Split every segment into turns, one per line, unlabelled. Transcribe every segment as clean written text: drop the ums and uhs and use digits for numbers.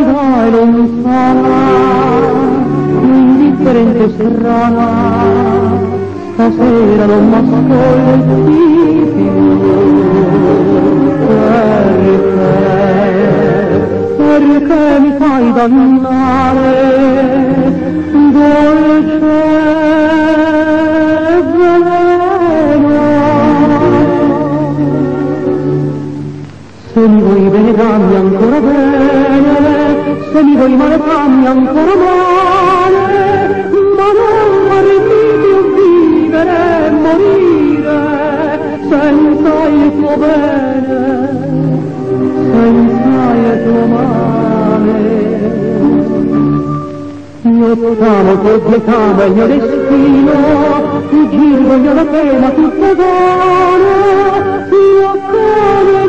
e lontana, indifferente e strana, stasera non m'ascolti più, perché mi fai dannare, dolce veleno. Se mi vuoi bene dammi ancora bene, se mi vuoi male dammi ancora male, ma non farmi più vivere e morire senza il tuo bene, senza il tuo male. Io t'amo, ti t'amo, è il mio destino, fuggir voglio da te ma tutto è vano, io come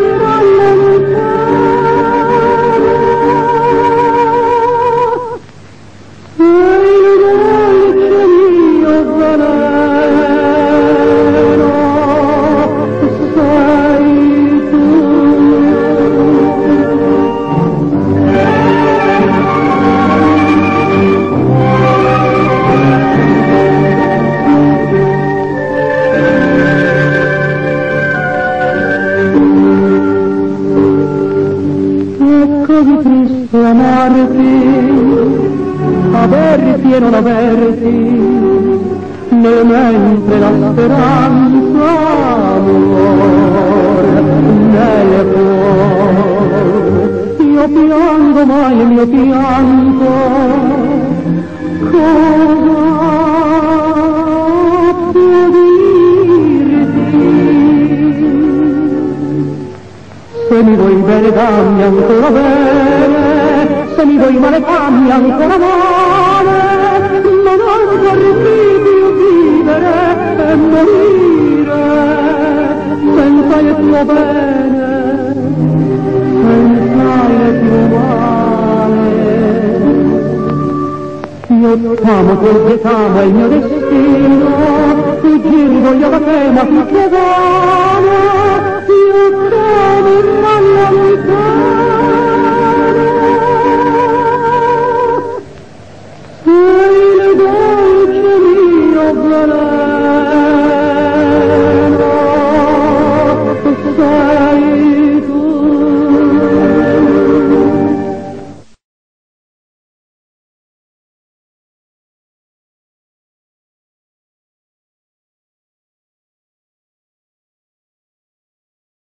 così triste amarti, averti e non averti, nel mentre la speranza muore nel cuore. Io piango mai il mio pianto, cosa può dirti? Se mi vuoi bene dammi ancora bene, se mi vuoi male dammi ancora male, ma non vorrei più vivere e morire senza il tuo bene, senza il tuo male. Io t'amo, ti t'amo, è il mio destino, fuggir voglio da te ma tutto è vano, io come la lontana.